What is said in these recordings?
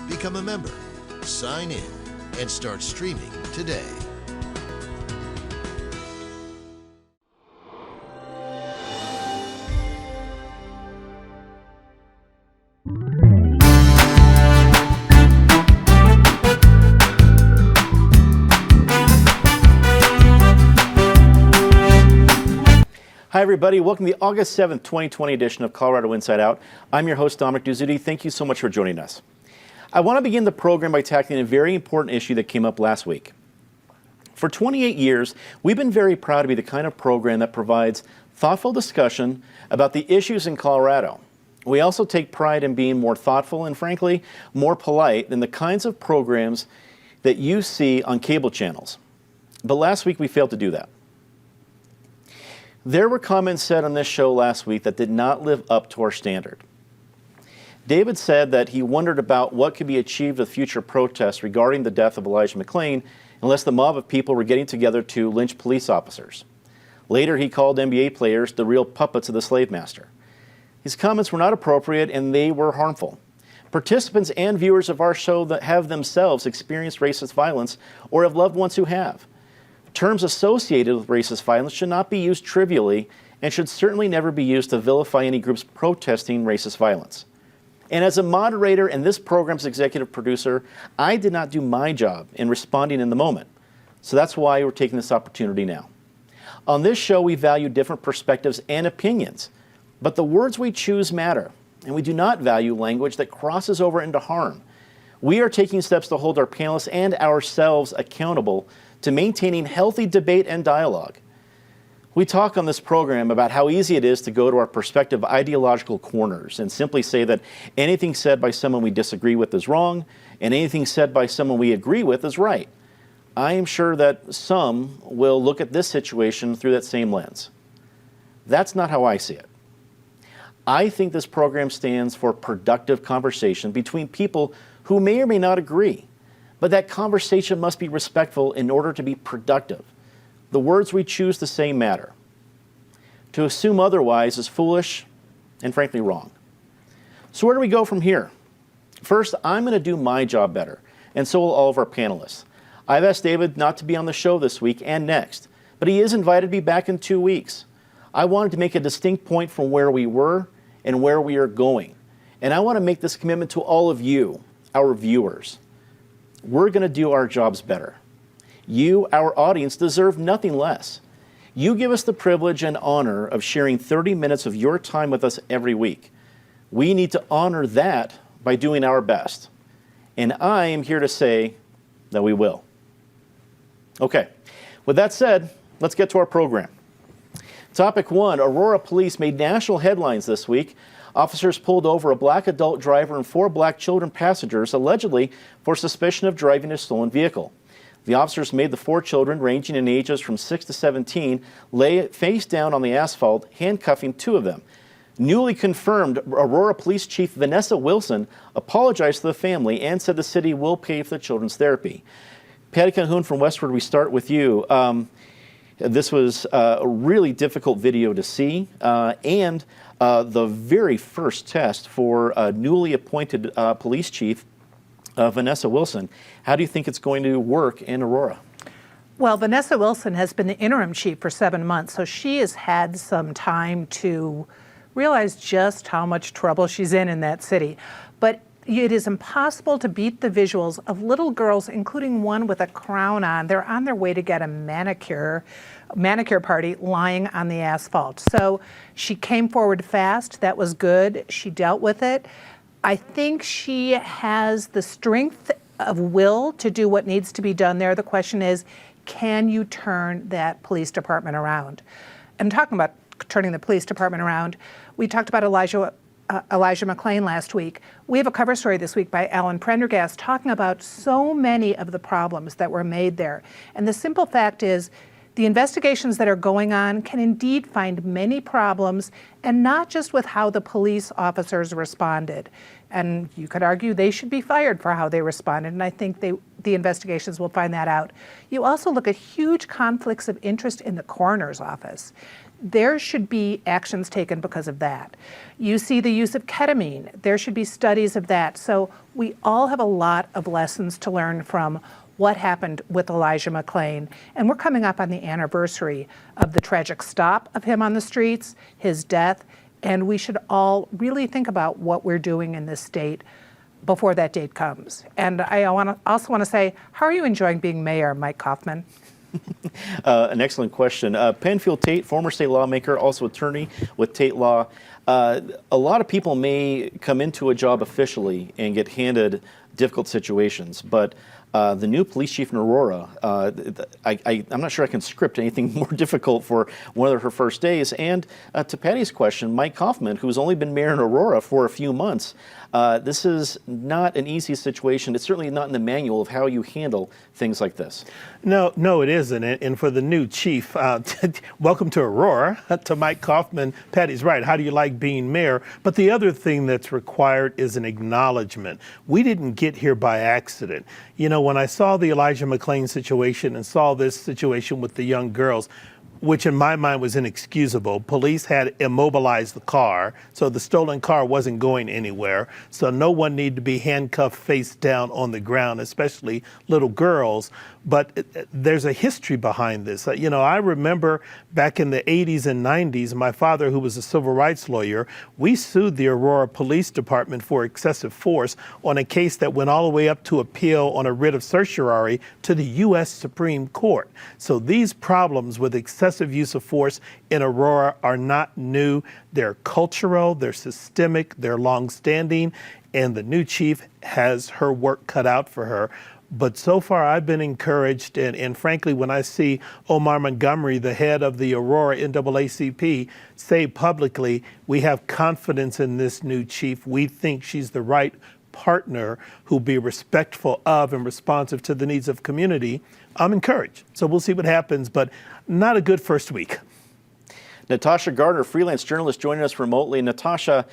Become a member, sign in, and start streaming today. Hi everybody, welcome to the August 7th, 2020 edition of Colorado Inside Out. I'm your host, Dominic Duzzutti. Thank you so much for joining us. I want to begin the program by tackling a very important issue that came up last week. For 28 years, we've been very proud to be the kind of program that provides thoughtful discussion about the issues in Colorado. We also take pride in being more thoughtful and, frankly, more polite than the kinds of programs that you see on cable channels. But last week we failed to do that. There were comments said on this show last week that did not live up to our standard. David said that he wondered about what could be achieved with future protests regarding the death of Elijah McClain unless the mob of people were getting together to lynch police officers. Later, he called NBA players the real puppets of the slave master. His comments were not appropriate and they were harmful. Participants and viewers of our show that have themselves experienced racist violence or have loved ones who have. Terms associated with racist violence should not be used trivially and should certainly never be used to vilify any groups protesting racist violence. And as a moderator and this program's executive producer, I did not do my job in responding in the moment. So that's why we're taking this opportunity now. On this show, we value different perspectives and opinions, but the words we choose matter, and we do not value language that crosses over into harm. We are taking steps to hold our panelists and ourselves accountable to maintaining healthy debate and dialogue. We talk on this program about how easy it is to go to our perspective ideological corners and simply say that anything said by someone we disagree with is wrong and anything said by someone we agree with is right. I am sure that some will look at this situation through that same lens. That's not how I see it. I think this program stands for productive conversation between people who may or may not agree. But that conversation must be respectful in order to be productive. The words we choose to say matter. To assume otherwise is foolish and frankly wrong. So where do we go from here? First, I'm going to do my job better, and so will all of our panelists. I've asked David not to be on the show this week and next, but he is invited to be back in 2 weeks. I wanted to make a distinct point from where we were and where we are going. And I want to make this commitment to all of you, our viewers. We're going to do our jobs better. You, our audience, deserve nothing less. You give us the privilege and honor of sharing 30 minutes of your time with us every week. We need to honor that by doing our best. And I am here to say that we will. Okay, with that said, let's get to our program. Topic 1, Aurora police made national headlines this week. Officers pulled over a black adult driver and 4 black children passengers, allegedly for suspicion of driving a stolen vehicle. The officers made the 4 children, ranging in ages from 6 to 17, lay face down on the asphalt, handcuffing 2 of them. Newly confirmed, Aurora Police Chief Vanessa Wilson apologized to the family and said the city will pay for the children's therapy. Patty Calhoun from Westward, we start with you. This was a really difficult video to see, and the very first test for a newly appointed police chief, Vanessa Wilson. How do you think it's going to work in Aurora? Well, Vanessa Wilson has been the interim chief for 7 months, so she has had some time to realize just how much trouble she's in that city. But it is impossible to beat the visuals of little girls, including one with a crown on. They're on their way to get a manicure party lying on the asphalt. So she came forward fast. That was good. She dealt with it. I think she has the strength of will to do what needs to be done there. The question is, can you turn that police department around? I'm talking about turning the police department around. We talked about Elijah McClain last week. We have a cover story this week by Alan Prendergast talking about so many of the problems that were made there. And the simple fact is, the investigations that are going on can indeed find many problems, and not just with how the police officers responded. And you could argue they should be fired for how they responded, and I think the investigations will find that out. You also look at huge conflicts of interest in the coroner's office. there should be actions taken because of that. You see the use of ketamine, there should be studies of that. So we all have a lot of lessons to learn from what happened with Elijah McClain. And we're coming up on the anniversary of the tragic stop of him on the streets, his death, and we should all really think about what we're doing in this state before that date comes. And I also want to say, how are you enjoying being mayor, Mike Kaufman? An excellent question. Penfield Tate, former state lawmaker, also attorney with Tate Law. A lot of people may come into a job officially and get handed difficult situations, but the new police chief in Aurora, I'm not sure I can script anything more difficult for one of her first days. And to Patty's question, Mike Kaufman, who's only been mayor in Aurora for a few months, this is not an easy situation. It's certainly not in the manual of how you handle things like this. No, it isn't. And for the new chief, welcome to Aurora, to Mike Kaufman. Patty's right. How do you like being mayor? But the other thing that's required is an acknowledgement. We didn't get here by accident. You know, when I saw the Elijah McClain situation and saw this situation with the young girls, which in my mind was inexcusable. Police had immobilized the car, so the stolen car wasn't going anywhere. So no one needed to be handcuffed face down on the ground, especially little girls. But there's a history behind this. You know, I remember back in the 80s and 90s, my father, who was a civil rights lawyer, we sued the Aurora Police Department for excessive force on a case that went all the way up to appeal on a writ of certiorari to the U.S. Supreme Court. So these problems with excessive use of force in Aurora are not new. They're cultural, they're systemic, they're longstanding, and the new chief has her work cut out for her. But so far, I've been encouraged, and frankly, when I see Omar Montgomery, the head of the Aurora NAACP, say publicly, we have confidence in this new chief. We think she's the right partner who'll be respectful of and responsive to the needs of community. I'm encouraged. So we'll see what happens, but not a good first week. Natasha Gardner, freelance journalist, joining us remotely. Natasha,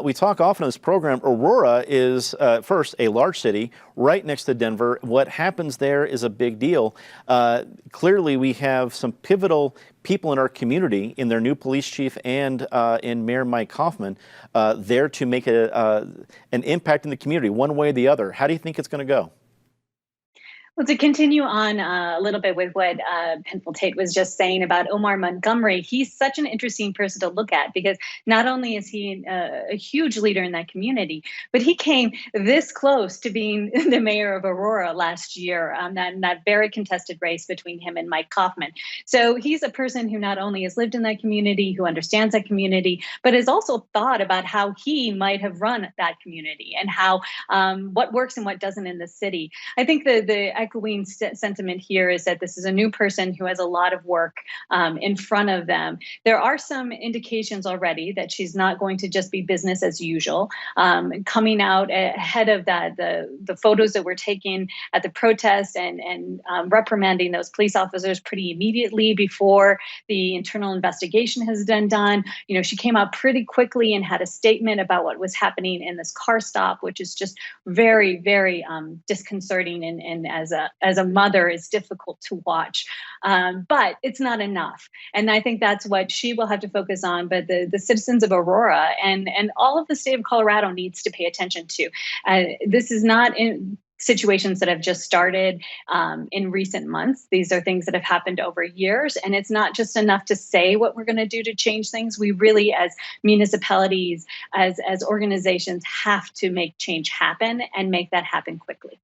we talk often on this program, Aurora is, first, a large city right next to Denver. What happens there is a big deal. Clearly, we have some pivotal people in our community, in their new police chief and in Mayor Mike Kaufman, there to make an impact in the community, one way or the other. How do you think it's going to go? Well, to continue on a little bit with what Penfield Tate was just saying about Omar Montgomery, he's such an interesting person to look at because not only is he a huge leader in that community, but he came this close to being the mayor of Aurora last year, that very contested race between him and Mike Kaufman. So he's a person who not only has lived in that community, who understands that community, but has also thought about how he might have run that community and how what works and what doesn't in the city. I think the echoing sentiment here is that this is a new person who has a lot of work in front of them. There are some indications already that she's not going to just be business as usual. Coming out ahead of that, the photos that were taken at the protest and reprimanding those police officers pretty immediately before the internal investigation has been done. You know, she came out pretty quickly and had a statement about what was happening in this car stop, which is just very, very disconcerting and as a mother is difficult to watch. But it's not enough. And I think that's what she will have to focus on. But the citizens of Aurora and all of the state of Colorado needs to pay attention to. This is not in situations that have just started in recent months. These are things that have happened over years. And it's not just enough to say what we're going to do to change things. We really, as municipalities, as organizations, have to make change happen and make that happen quickly.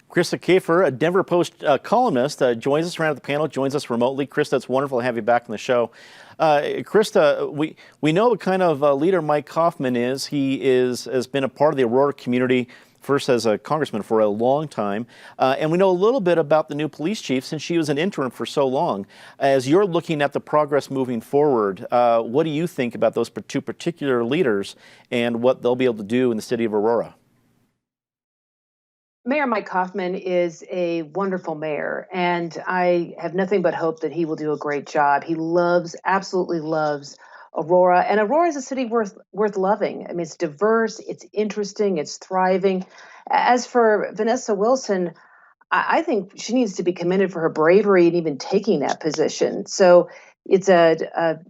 Krista Kefer, a Denver Post columnist, joins us around the panel, joins us remotely. Krista, it's wonderful to have you back on the show. Krista, we know what kind of leader Mike Kaufman is. He has been a part of the Aurora community, first as a congressman for a long time. And we know a little bit about the new police chief since she was an interim for so long. As you're looking at the progress moving forward, what do you think about those two particular leaders and what they'll be able to do in the city of Aurora? Mayor Mike Kaufman is a wonderful mayor, and I have nothing but hope that he will do a great job. He absolutely loves Aurora, and Aurora is a city worth loving. I mean, it's diverse, it's interesting, it's thriving. As for Vanessa Wilson, I think she needs to be commended for her bravery in even taking that position. So it's a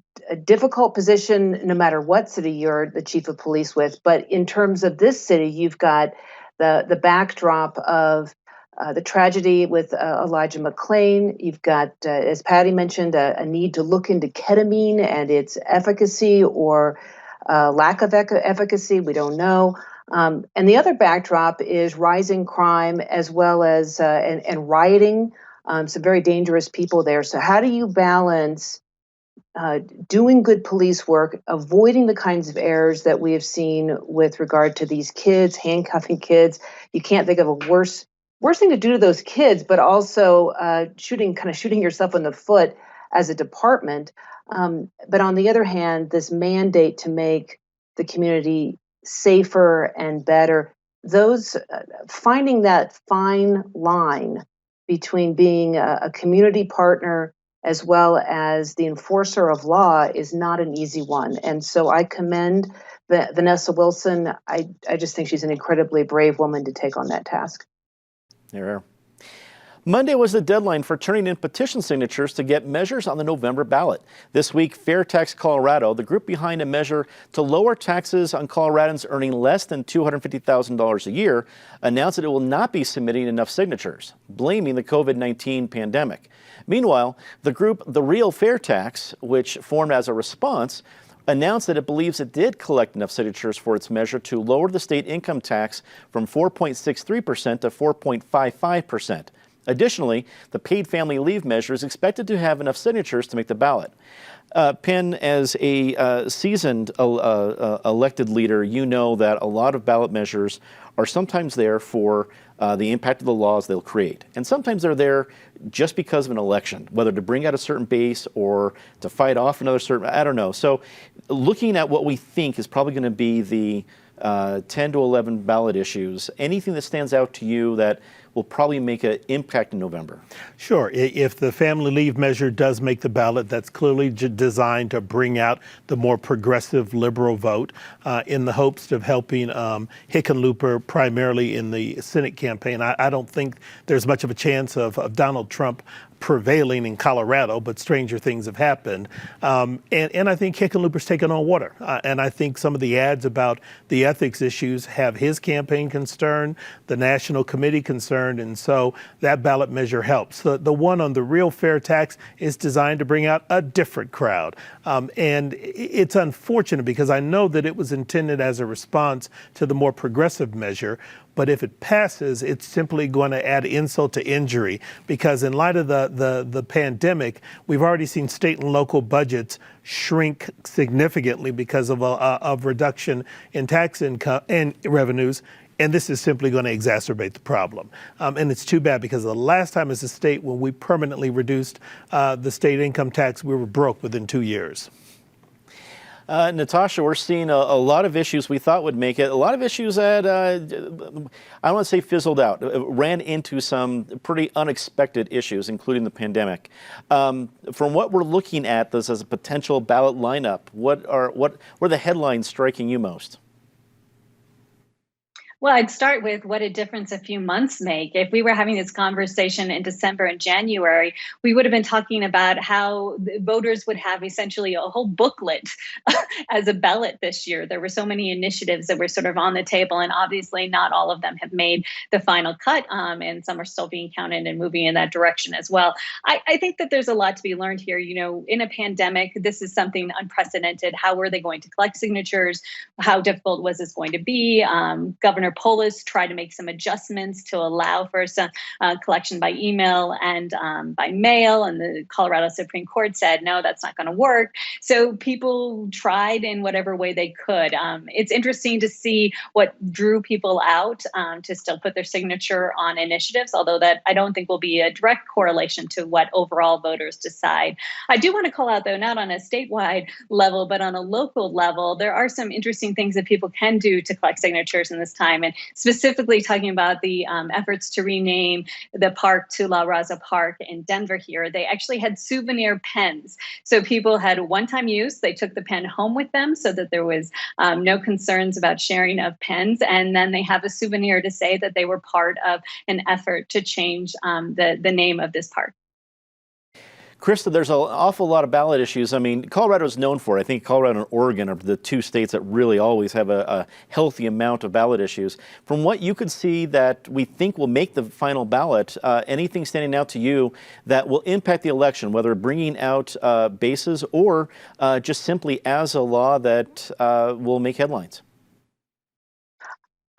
difficult position no matter what city you're the chief of police with. But in terms of this city, you've got the backdrop of the tragedy with Elijah McClain. You've got, as Patty mentioned, a need to look into ketamine and its efficacy or lack of efficacy. We don't know. And the other backdrop is rising crime as well as and rioting. Some very dangerous people there. So how do you balance doing good police work, avoiding the kinds of errors that we have seen with regard to these kids, handcuffing kids? You can't think of a worse thing to do to those kids, but also shooting yourself in the foot as a department. But on the other hand, this mandate to make the community safer and better, those finding that fine line between being a community partner as well as the enforcer of law is not an easy one. And so I commend Vanessa Wilson. I just think she's an incredibly brave woman to take on that task. There. Monday was the deadline for turning in petition signatures to get measures on the November ballot. This week, Fair Tax Colorado, the group behind a measure to lower taxes on Coloradans earning less than $250,000 a year, announced that it will not be submitting enough signatures, blaming the COVID-19 pandemic. Meanwhile, the group The Real Fair Tax, which formed as a response, announced that it believes it did collect enough signatures for its measure to lower the state income tax from 4.63% to 4.55%. Additionally, the paid family leave measure is expected to have enough signatures to make the ballot. Penn, as a seasoned elected leader, you know that a lot of ballot measures are sometimes there for the impact of the laws they'll create. And sometimes they're there just because of an election, whether to bring out a certain base or to fight off another certain, I don't know. So looking at what we think is probably going to be the 10 to 11 ballot issues, anything that stands out to you that will probably make an impact in November? Sure. If the family leave measure does make the ballot, that's clearly designed to bring out the more progressive liberal vote in the hopes of helping Hickenlooper primarily in the Senate campaign. I don't think there's much of a chance of Donald Trump prevailing in Colorado, but stranger things have happened. And I think Hickenlooper's taken on water. And I think some of the ads about the ethics issues have his campaign concerned, the National Committee concerned, and so that ballot measure helps. The one on the real fair tax is designed to bring out a different crowd. And it's unfortunate because I know that it was intended as a response to the more progressive measure. But if it passes, it's simply going to add insult to injury because in light of the pandemic, we've already seen state and local budgets shrink significantly because of reduction in tax income and revenues. And this is simply going to exacerbate the problem. And it's too bad because the last time as a state when we permanently reduced the state income tax, we were broke within 2 years. Natasha, we're seeing a lot of issues we thought would make it. A lot of issues that, I don't want to say fizzled out, ran into some pretty unexpected issues, including the pandemic. From what we're looking at this as a potential ballot lineup, what were the headlines striking you most? Well, I'd start with what a difference a few months make. If we were having this conversation in December and January, we would have been talking about how voters would have essentially a whole booklet as a ballot this year. There were so many initiatives that were sort of on the table, and obviously not all of them have made the final cut, and some are still being counted and moving in that direction as well. I think that there's a lot to be learned here. You know, in a pandemic, this is something unprecedented. How were they going to collect signatures? How difficult was this going to be? Governor Polis tried to make some adjustments to allow for some collection by email and by mail, and the Colorado Supreme Court said, no, that's not going to work. So people tried in whatever way they could. It's interesting to see what drew people out to still put their signature on initiatives, although that I don't think will be a direct correlation to what overall voters decide. I do want to call out, though, not on a statewide level, but on a local level, there are some interesting things that people can do to collect signatures in this time. And specifically talking about the efforts to rename the park to La Raza Park in Denver here, they actually had souvenir pens. So people had one-time use. They took the pen home with them so that there was no concerns about sharing of pens. And then they have a souvenir to say that they were part of an effort to change the name of this park. Krista, there's an awful lot of ballot issues. I mean, Colorado is known for, I think Colorado and Oregon are the two states that really always have a healthy amount of ballot issues. From what you could see that we think will make the final ballot, anything standing out to you that will impact the election, whether bringing out bases or just simply as a law that will make headlines?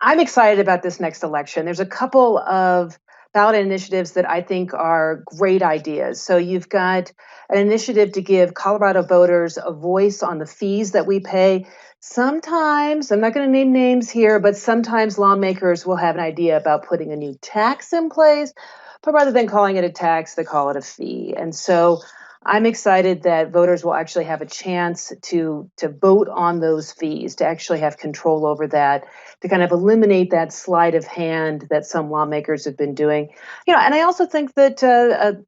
I'm excited about this next election. There's a couple of ballot initiatives that I think are great ideas. So you've got an initiative to give Colorado voters a voice on the fees that we pay. Sometimes, I'm not going to name names here, but sometimes lawmakers will have an idea about putting a new tax in place, but rather than calling it a tax, they call it a fee. And so I'm excited that voters will actually have a chance to vote on those fees, to actually have control over that, to kind of eliminate that sleight of hand that some lawmakers have been doing. And I also think that a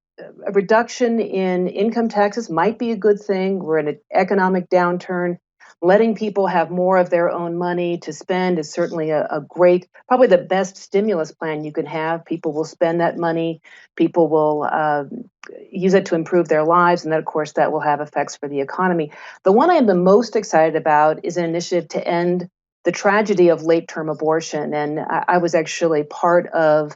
reduction in income taxes might be a good thing. We're in an economic downturn. Letting people have more of their own money to spend is certainly a great, probably the best stimulus plan you can have. People will spend that money. People will use it to improve their lives. And then, of course, that will have effects for the economy. The one I am the most excited about is an initiative to end the tragedy of late-term abortion. And I was actually part of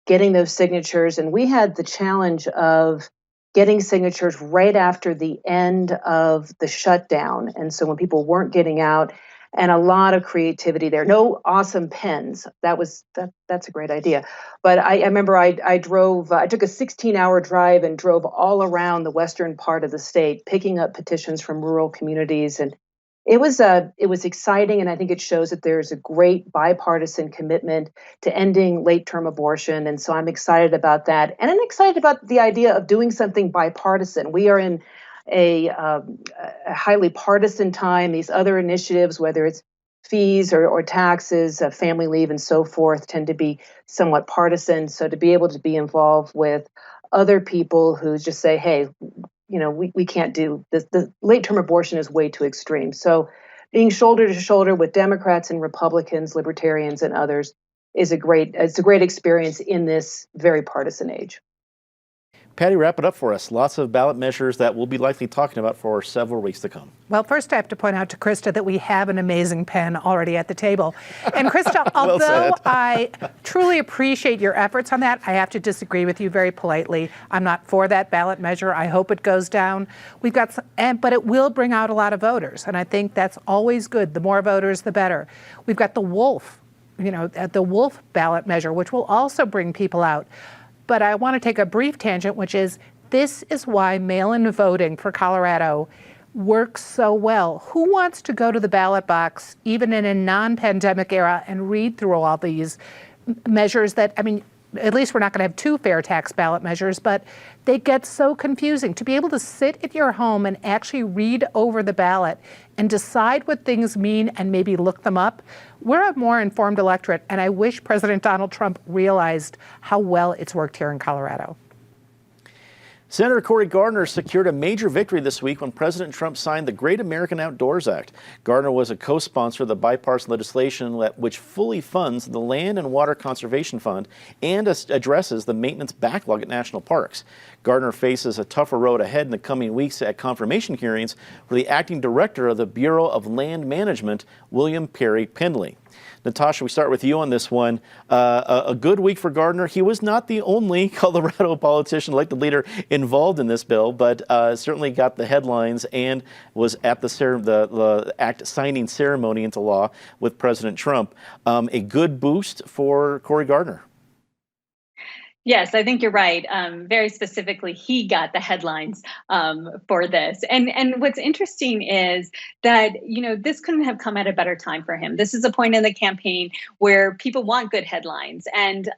getting those signatures. And we had the challenge of getting signatures right after the end of the shutdown. And so when people weren't getting out, and a lot of creativity there. No awesome pens. That's a great idea. But I remember I drove, I took a 16-hour drive and drove all around the western part of the state, picking up petitions from rural communities. And it was exciting, and I think it shows that there's a great bipartisan commitment to ending late-term abortion, and so I'm excited about that. And I'm excited about the idea of doing something bipartisan. We are in a highly partisan time. These other initiatives, whether it's fees or taxes, family leave, and so forth, tend to be somewhat partisan. So to be able to be involved with other people who just say, hey, we can't do this. The late-term abortion is way too extreme. So being shoulder to shoulder with Democrats and Republicans, libertarians and others is a great experience in this very partisan age. Patty, wrap it up for us. Lots of ballot measures that we'll be likely talking about for several weeks to come. Well, first I have to point out to Krista that we have an amazing pen already at the table. And Krista, Well although said. I truly appreciate your efforts on that, I have to disagree with you very politely. I'm not for that ballot measure. I hope it goes down. But it will bring out a lot of voters, and I think that's always good. The more voters, the better. We've got the wolf ballot measure, which will also bring people out. But I want to take a brief tangent, which is this is why mail-in voting for Colorado works so well. Who wants to go to the ballot box, even in a non-pandemic era, and read through all these measures that, at least we're not going to have two fair tax ballot measures, but they get so confusing. To be able to sit at your home and actually read over the ballot and decide what things mean and maybe look them up, we're a more informed electorate, and I wish President Donald Trump realized how well it's worked here in Colorado. Senator Cory Gardner secured a major victory this week when President Trump signed the Great American Outdoors Act. Gardner was a co-sponsor of the bipartisan legislation which fully funds the Land and Water Conservation Fund and addresses the maintenance backlog at national parks. Gardner faces a tougher road ahead in the coming weeks at confirmation hearings for the acting director of the Bureau of Land Management, William Perry Pendley. Natasha, we start with you on this one. A good week for Gardner. He was not the only Colorado politician, elected leader, involved in this bill, but certainly got the headlines and was at the act signing ceremony into law with President Trump. A good boost for Cory Gardner. Yes, I think you're right. Very specifically, he got the headlines for this. And what's interesting is that, this couldn't have come at a better time for him. This is a point in the campaign where people want good headlines. And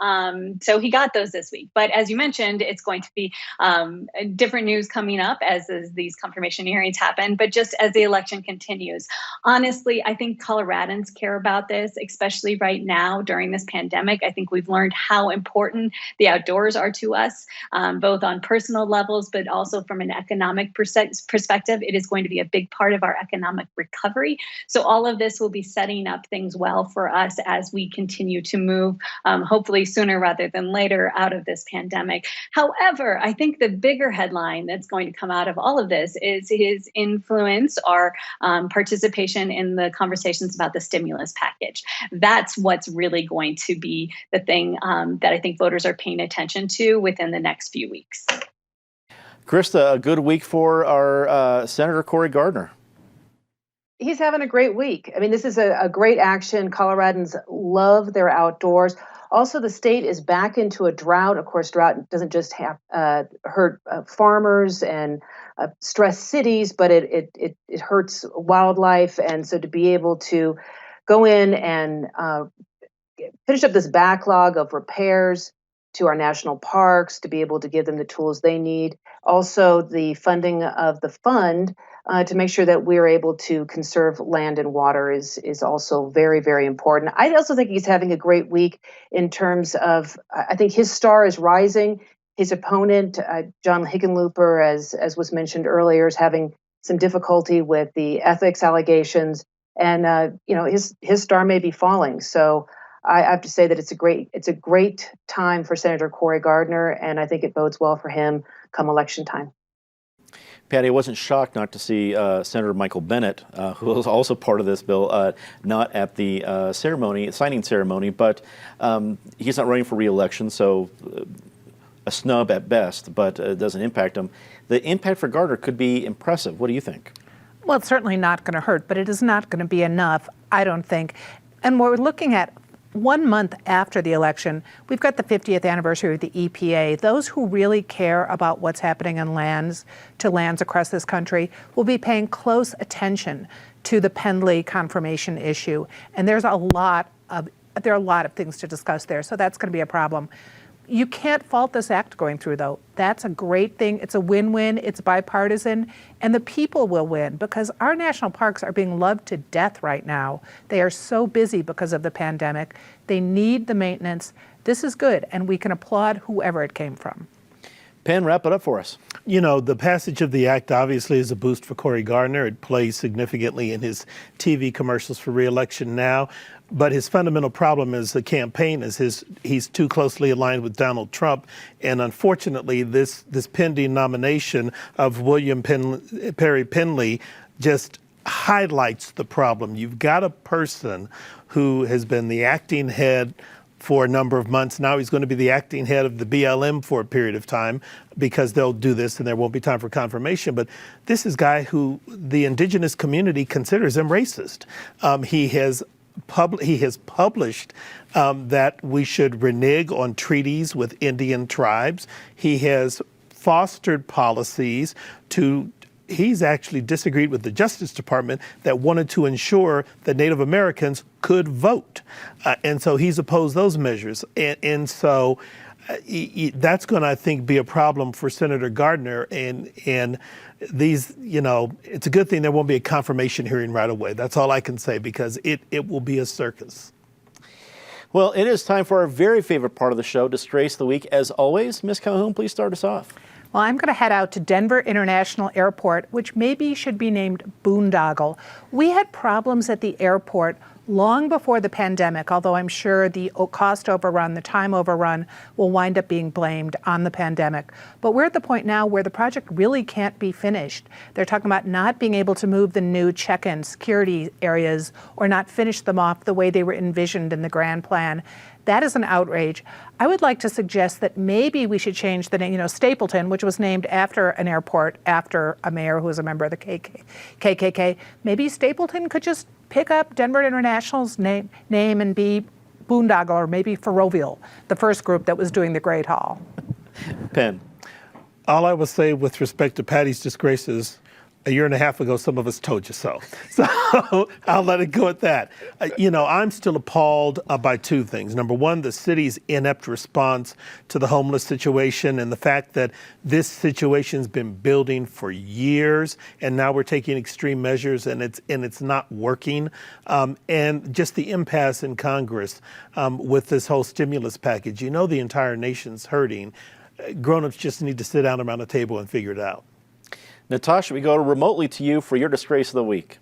so he got those this week. But as you mentioned, it's going to be different news coming up as these confirmation hearings happen. But just as the election continues, honestly, I think Coloradans care about this, especially right now during this pandemic. I think we've learned how important the outdoors are to us, both on personal levels, but also from an economic perspective. It is going to be a big part of our economic recovery. So all of this will be setting up things well for us as we continue to move, hopefully sooner rather than later, out of this pandemic. However, I think the bigger headline that's going to come out of all of this is his influence or participation in the conversations about the stimulus package. That's what's really going to be the thing that I think voters are paying attention to within the next few weeks. Krista, a good week for our Senator Cory Gardner. He's having a great week. I mean, this is a great action. Coloradans love their outdoors. Also, the state is back into a drought. Of course, drought doesn't just hurt farmers and stress cities, but it hurts wildlife. And so to be able to go in and finish up this backlog of repairs to our national parks, to be able to give them the tools they need. Also, the funding of the fund to make sure that we're able to conserve land and water is also very, very important. I also think he's having a great week in terms of, I think his star is rising. His opponent, John Hickenlooper, as was mentioned earlier, is having some difficulty with the ethics allegations, and his star may be falling. So I have to say that it's a great time for Senator Cory Gardner, and I think it bodes well for him come election time. Patty, I wasn't shocked not to see Senator Michael Bennet, who was also part of this bill, not at the signing ceremony, but he's not running for re-election, so a snub at best, but it doesn't impact him. The impact for Gardner could be impressive. What do you think? Well, it's certainly not going to hurt, but it is not going to be enough, I don't think. And we're looking at 1 month after the election, we've got the 50th anniversary of the EPA. Those who really care about what's happening in lands across this country will be paying close attention to the Pendley confirmation issue. And there are a lot of things to discuss there, so that's going to be a problem. You can't fault this act going through, though. That's a great thing. It's a win-win. It's bipartisan. And the people will win because our national parks are being loved to death right now. They are so busy because of the pandemic. They need the maintenance. This is good, and we can applaud whoever it came from. Penn, wrap it up for us. You know, the passage of the act obviously is a boost for Cory Gardner. It plays significantly in his TV commercials for re-election now. But his fundamental problem is the campaign he's too closely aligned with Donald Trump. And unfortunately, this pending nomination of William Perry Pendley just highlights the problem. You've got a person who has been the acting head for a number of months. Now he's going to be the acting head of the BLM for a period of time because they'll do this and there won't be time for confirmation. But this is a guy who the indigenous community considers him racist. He has published that we should renege on treaties with Indian tribes. He has fostered policies he's actually disagreed with the Justice Department that wanted to ensure that Native Americans could vote. And so he's opposed those measures. And so that's going to, I think, be a problem for Senator Gardner. And these, it's a good thing there won't be a confirmation hearing right away. That's all I can say, because it will be a circus. Well, it is time for our very favorite part of the show, Disgrace of the Week. As always, Ms. Calhoun, please start us off. Well, I'm going to head out to Denver International Airport, which maybe should be named Boondoggle. We had problems at the airport long before the pandemic, although I'm sure the cost overrun, the time overrun, will wind up being blamed on the pandemic. But we're at the point now where the project really can't be finished. They're talking about not being able to move the new check-in security areas or not finish them off the way they were envisioned in the grand plan. That is an outrage. I would like to suggest that maybe we should change the name, Stapleton, which was named after an airport, after a mayor who was a member of the KKK. Maybe Stapleton could just pick up Denver International's name and be Boondoggle, or maybe Ferrovial, the first group that was doing the Great Hall. Penn. All I will say with respect to Patty's disgraces, a year and a half ago, some of us told you so. So I'll let it go at that. I'm still appalled by two things. Number one, the city's inept response to the homeless situation and the fact that this situation's been building for years, and now we're taking extreme measures and it's not working. And just the impasse in Congress with this whole stimulus package. The entire nation's hurting. Grown-ups just need to sit down around the table and figure it out. Natasha, we go remotely to you for your disgrace of the week.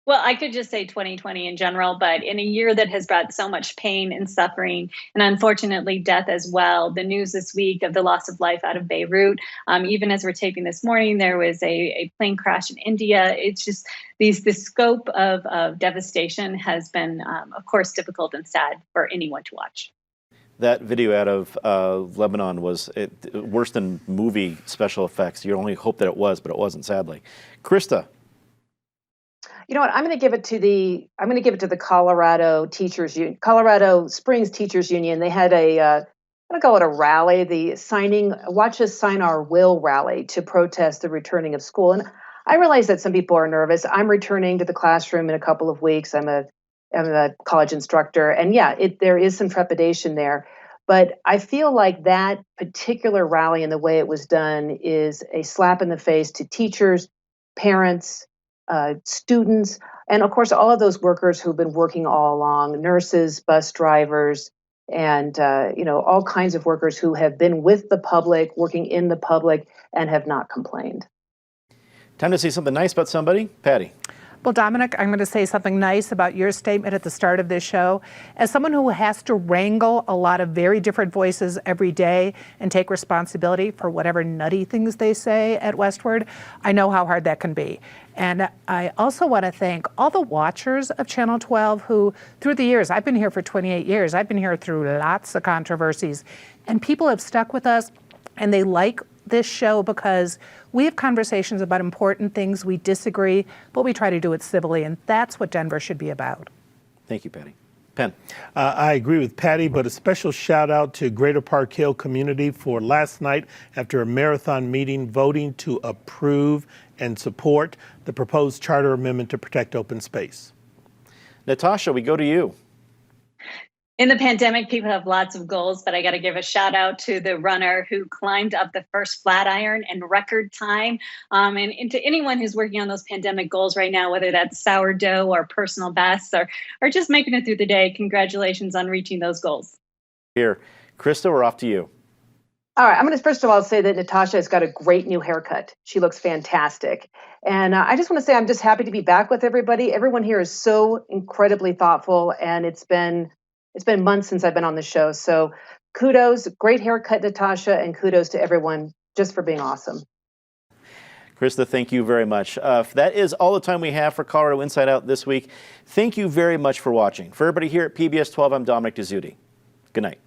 Well, I could just say 2020 in general, but in a year that has brought so much pain and suffering, and unfortunately death as well, the news this week of the loss of life out of Beirut, even as we're taping this morning, there was a plane crash in India. It's just the scope of devastation has been, of course, difficult and sad for anyone to watch. That video out of Lebanon was worse than movie special effects. You only hope that it was, but it wasn't, sadly. Krista. You know what? I'm going to give it to the Colorado Teachers Union, Colorado Springs Teachers Union. They had I'm going to call it a rally, the Watch Us Sign Our Will rally to protest the returning of school. And I realize that some people are nervous. I'm returning to the classroom in a couple of weeks. I'm a college instructor. And there is some trepidation there. But I feel like that particular rally and the way it was done is a slap in the face to teachers, parents, students, and of course, all of those workers who've been working all along, nurses, bus drivers, and all kinds of workers who have been with the public, working in the public, and have not complained. Time to say something nice about somebody. Patty. Well, Dominic, I'm going to say something nice about your statement at the start of this show. As someone who has to wrangle a lot of very different voices every day and take responsibility for whatever nutty things they say at Westward, I know how hard that can be. And I also want to thank all the watchers of Channel 12 who, through the years, I've been here for 28 years, I've been here through lots of controversies, and people have stuck with us, and they like this show because we have conversations about important things. We disagree, but we try to do it civilly, and that's what Denver should be about. Thank you, Patty. Penn. I agree with Patty, but a special shout out to Greater Park Hill community for last night after a marathon meeting voting to approve and support the proposed charter amendment to protect open space. Natasha, we go to you. In the pandemic, people have lots of goals, but I got to give a shout out to the runner who climbed up the first Flatiron in record time. And to anyone who's working on those pandemic goals right now, whether that's sourdough or personal bests or just making it through the day, congratulations on reaching those goals. Here, Krista, we're off to you. All right, I'm going to first of all say that Natasha has got a great new haircut. She looks fantastic. And I just want to say I'm just happy to be back with everybody. Everyone here is so incredibly thoughtful, and it's been months since I've been on the show. So kudos, great haircut, Natasha, and kudos to everyone just for being awesome. Krista, thank you very much. That is all the time we have for Colorado Inside Out this week. Thank you very much for watching. For everybody here at PBS 12, I'm Dominic Dezzutti. Good night.